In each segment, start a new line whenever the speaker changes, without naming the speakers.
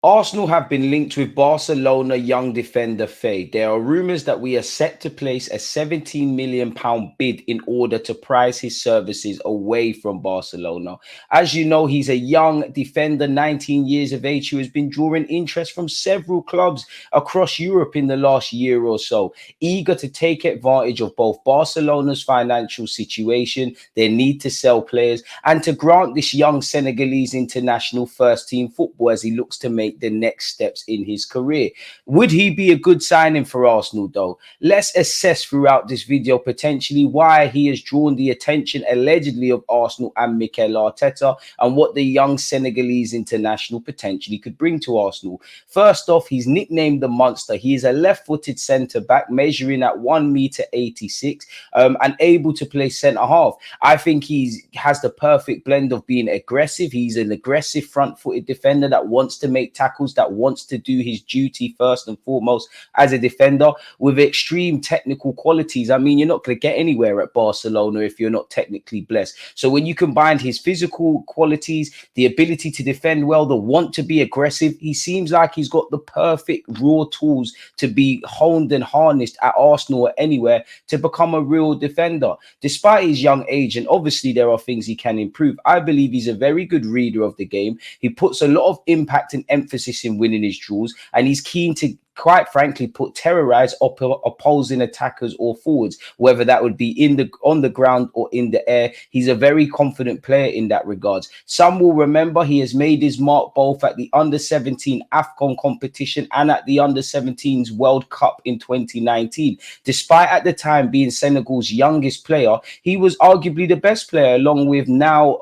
Arsenal have been linked with Barcelona young defender Faye. There are rumours that we are set to place a £17 million bid in order to prize his services away from Barcelona. As you know, he's a young defender, 19 years of age, who has been drawing interest from several clubs across Europe in the last year or so, eager to take advantage of both Barcelona's financial situation, their need to sell players, and to grant this young Senegalese international first team football as he looks to make the next steps in his career. Would he be a good signing for Arsenal though? Let's assess throughout this video potentially why he has drawn the attention allegedly of Arsenal and Mikayil Arteta, and what the young Senegalese international potentially could bring to Arsenal. First off, he's nicknamed the Monster. He is a left-footed centre-back measuring at 1 meter 86 and able to play centre-half. I think he has the perfect blend of being aggressive. He's an aggressive front-footed defender that wants to make tackles, that wants to do his duty first and foremost as a defender, with extreme technical qualities. I mean, you're not going to get anywhere at Barcelona if you're not technically blessed. So when you combine his physical qualities, the ability to defend well, the want to be aggressive, he seems like he's got the perfect raw tools to be honed and harnessed at Arsenal or anywhere to become a real defender. Despite his young age, and obviously there are things he can improve, I believe he's a very good reader of the game. He puts a lot of impact and emphasis in winning his duels, and he's keen to, quite frankly, terrorize opposing attackers or forwards, whether that would be on the ground or in the air. He's a very confident player in that regards. Some will remember he has made his mark both at the under-17 AFCON competition and at the under-17s World Cup in 2019. Despite at the time being Senegal's youngest player, he was arguably the best player, along with now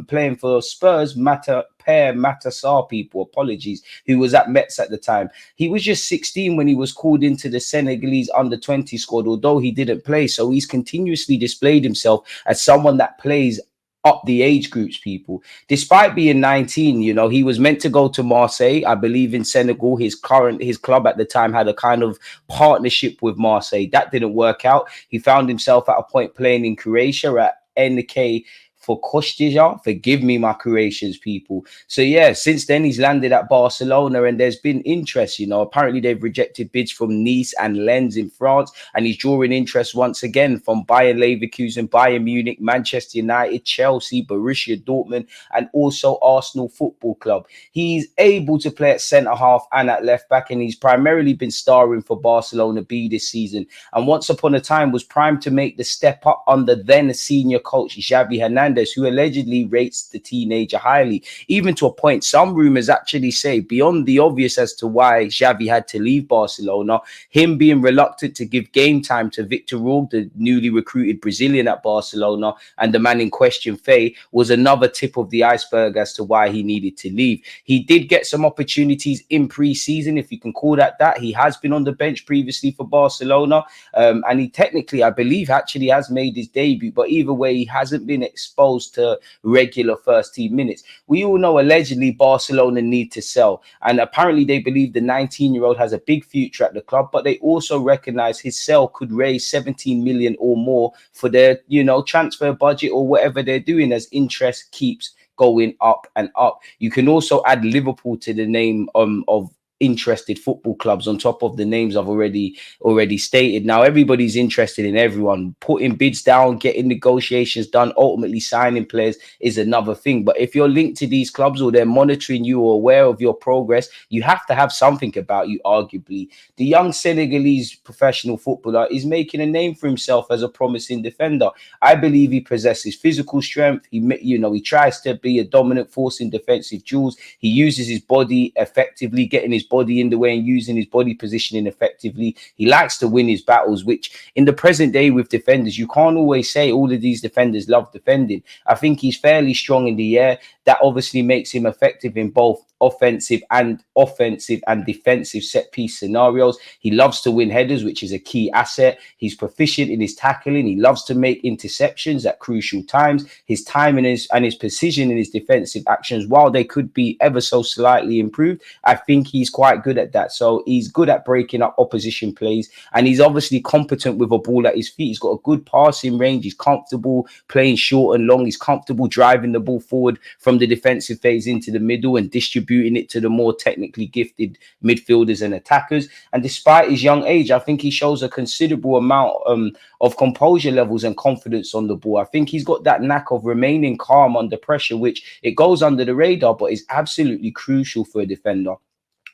playing for Spurs, Matassar people, apologies, who was at Metz at the time. He was just 16 when he was called into the Senegalese under-20 squad, although he didn't play. So he's continuously displayed himself as someone that plays up the age groups, people. Despite being 19, you know, he was meant to go to Marseille, I believe, in Senegal. His club at the time had a kind of partnership with Marseille. That didn't work out. He found himself at a point playing in Croatia at NK for Kostija. Forgive me, my Croatians, people. So yeah, since then he's landed at Barcelona, and there's been interest. You know, apparently they've rejected bids from Nice and Lens in France, and he's drawing interest once again from Bayern Leverkusen, Bayern Munich, Manchester United, Chelsea, Borussia Dortmund, and also Arsenal Football Club. He's able to play at centre half and at left back, and he's primarily been starring for Barcelona B this season, and once upon a time was primed to make the step up under then senior coach Xavi Hernandez, who allegedly rates the teenager highly, even to a point some rumors actually say beyond the obvious as to why Xavi had to leave Barcelona. Him being reluctant to give game time to Victor Roque, the newly recruited Brazilian at Barcelona, and the man in question, Faye, was another tip of the iceberg as to why he needed to leave. He did get some opportunities in pre-season, if you can call that. He has been on the bench previously for Barcelona, and he technically, I believe, actually has made his debut, but either way, he hasn't been exposed to regular first team minutes. We all know allegedly Barcelona need to sell, and apparently they believe the 19-year-old has a big future at the club, but they also recognize his sale could raise 17 million or more for their, you know, transfer budget or whatever they're doing, as interest keeps going up and up. You can also add Liverpool to the name of interested football clubs on top of the names I've already stated. Now everybody's interested in everyone. Putting bids down, getting negotiations done, ultimately signing players is another thing. But if you're linked to these clubs or they're monitoring you or aware of your progress, you have to have something about you, arguably. The young Senegalese professional footballer is making a name for himself as a promising defender. I believe he possesses physical strength. He tries to be a dominant force in defensive duels. He uses his body effectively, getting his body in the way and using his body positioning effectively. He likes to win his battles, which in the present day with defenders, you can't always say all of these defenders love defending. I think he's fairly strong in the air. That obviously makes him effective in both offensive and defensive set piece scenarios. He loves to win headers, which is a key asset. He's proficient in his tackling. He loves to make interceptions at crucial times. His timing and his precision in his defensive actions, while they could be ever so slightly improved, I think he's quite quite good at that. So he's good at breaking up opposition plays, and he's obviously competent with a ball at his feet. He's got a good passing range. He's comfortable playing short and long. He's comfortable driving the ball forward from the defensive phase into the middle and distributing it to the more technically gifted midfielders and attackers. And despite his young age, I think he shows a considerable amount of composure levels and confidence on the ball. I think he's got that knack of remaining calm under pressure, which it goes under the radar, but is absolutely crucial for a defender.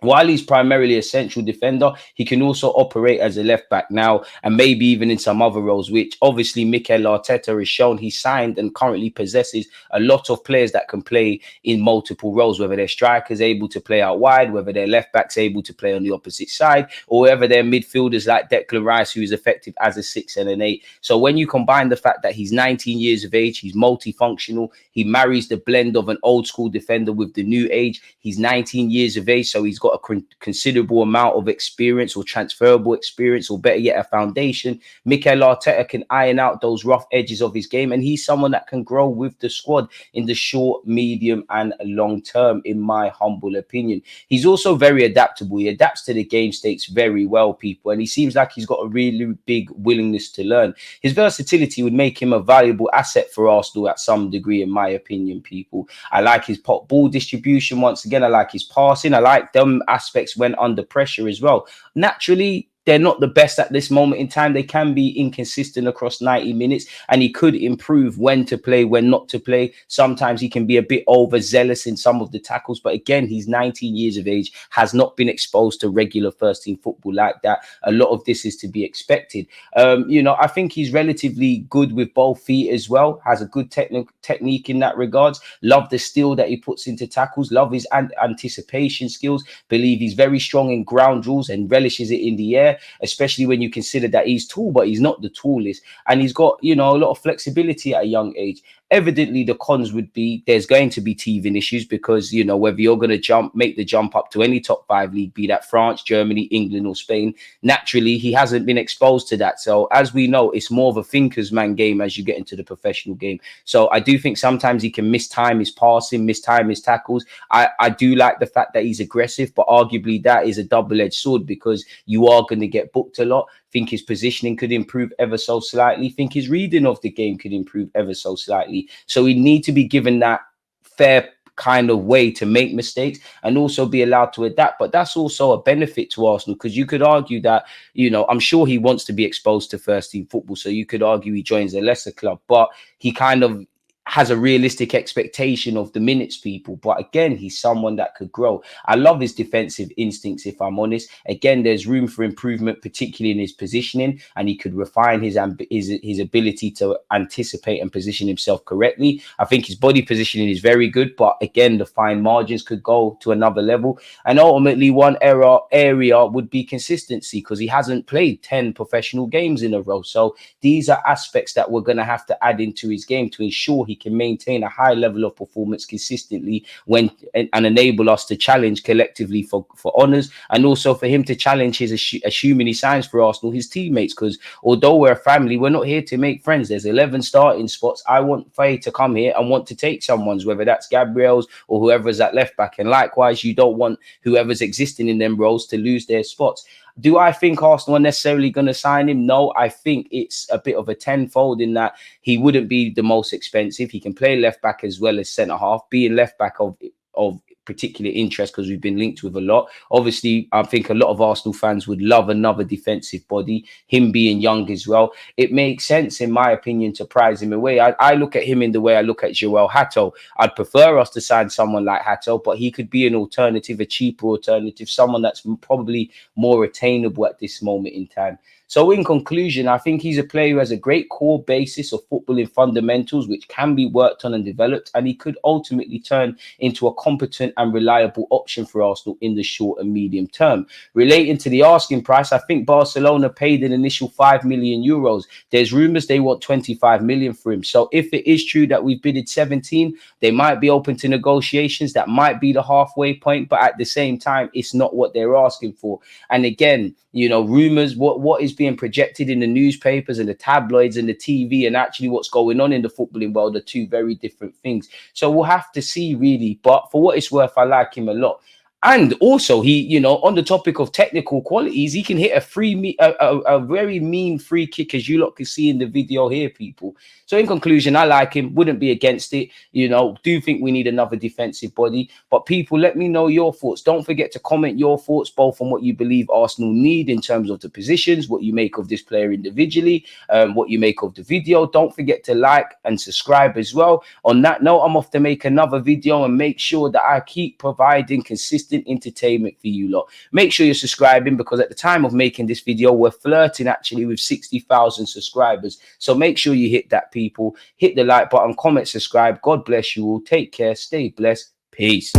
While he's primarily a central defender, he can also operate as a left back now, and maybe even in some other roles, which obviously Mikayil Arteta has shown he signed and currently possesses a lot of players that can play in multiple roles, whether they're strikers able to play out wide, whether they're left backs able to play on the opposite side, or whether they're midfielders like Declan Rice, who is effective as a 6 and an 8. So when you combine the fact that he's 19 years of age, he's multifunctional, he marries the blend of an old school defender with the new age. He's 19 years of age, so he's got a considerable amount of experience or transferable experience, or better yet, a foundation. Mikayil Arteta can iron out those rough edges of his game, and he's someone that can grow with the squad in the short, medium, and long term, in my humble opinion. He's also very adaptable. He adapts to the game states very well, people, and he seems like he's got a really big willingness to learn. His versatility would make him a valuable asset for Arsenal at some degree, in my opinion, people. I like his pop ball distribution. Once again, I like his passing. I like them aspects when under pressure as well. Naturally, they're not the best at this moment in time. They can be inconsistent across 90 minutes, and he could improve when to play, when not to play. Sometimes he can be a bit overzealous in some of the tackles, but again, he's 19 years of age, has not been exposed to regular first team football like that. A lot of this is to be expected. I think he's relatively good with both feet as well, has a good technique in that regards. Love the steel that he puts into tackles, love his anticipation skills, believe he's very strong in ground rules and relishes it in the air, especially when you consider that he's tall, but he's not the tallest. And he's got, a lot of flexibility at a young age. Evidently, the cons would be there's going to be teething issues because, whether you're going to make the jump up to any top 5 league, be that France, Germany, England, or Spain, naturally, he hasn't been exposed to that. So as we know, it's more of a thinker's man game as you get into the professional game. So I do think sometimes he can mistime his passing, mistime his tackles. I do like the fact that he's aggressive, but arguably that is a double-edged sword because you are going to get booked a lot. Think his positioning could improve ever so slightly. Think his reading of the game could improve ever so slightly. So he need to be given that fair kind of way to make mistakes and also be allowed to adapt. But that's also a benefit to Arsenal because you could argue that, I'm sure he wants to be exposed to first team football. So you could argue he joins a lesser club, but he kind of has a realistic expectation of the minutes, people. But again, he's someone that could grow. I love his defensive instincts, if I'm honest. Again, there's room for improvement, particularly in his positioning, and he could refine his ability to anticipate and position himself correctly. I think his body positioning is very good, but again, the fine margins could go to another level. And ultimately, one area would be consistency because he hasn't played 10 professional games in a row. So these are aspects that we're going to have to add into his game to ensure he can maintain a high level of performance consistently and enable us to challenge collectively for honours, and also for him to challenge his, assuming he signs for Arsenal, his teammates, because although we're a family, we're not here to make friends. There's 11 starting spots. I want Faye to come here and want to take someone's, whether that's Gabriel's or whoever's at left back, and likewise you don't want whoever's existing in them roles to lose their spots. Do I think Arsenal are necessarily going to sign him? No, I think it's a bit of a tenfold in that he wouldn't be the most expensive. He can play left back as well as centre half, being left back of particular interest because we've been linked with a lot. Obviously, I think a lot of Arsenal fans would love another defensive body, him being young as well. It makes sense, in my opinion, to prize him away. I look at him in the way I look at Joel Hatto. I'd prefer us to sign someone like Hatto, but he could be an alternative, a cheaper alternative, someone that's probably more attainable at this moment in time. So in conclusion, I think he's a player who has a great core basis of footballing fundamentals, which can be worked on and developed, and he could ultimately turn into a competent and reliable option for Arsenal in the short and medium term. Relating to the asking price, I think Barcelona paid an initial 5 million euros. There's rumours they want 25 million for him. So if it is true that we've bidded 17, they might be open to negotiations. That might be the halfway point, but at the same time, it's not what they're asking for. And again, rumours, what is being projected in the newspapers and the tabloids and the TV and actually what's going on in the footballing world are two very different things. So we'll have to see, really. But for what it's worth, I like him a lot. And also, he, you know, on the topic of technical qualities, he can hit a a very mean free kick, as you lot can see in the video here, people. So in conclusion, I like him, wouldn't be against it. You know, do think we need another defensive body. But people, let me know your thoughts. Don't forget to comment your thoughts, both on what you believe Arsenal need in terms of the positions, what you make of this player individually, what you make of the video. Don't forget to like and subscribe as well. On that note, I'm off to make another video and make sure that I keep providing consistent entertainment for you lot. Make sure you're subscribing, because at the time of making this video, we're flirting actually with 60,000 subscribers. So make sure you hit that, people. Hit the like button, comment, subscribe. God bless you all. Take care. Stay blessed. Peace.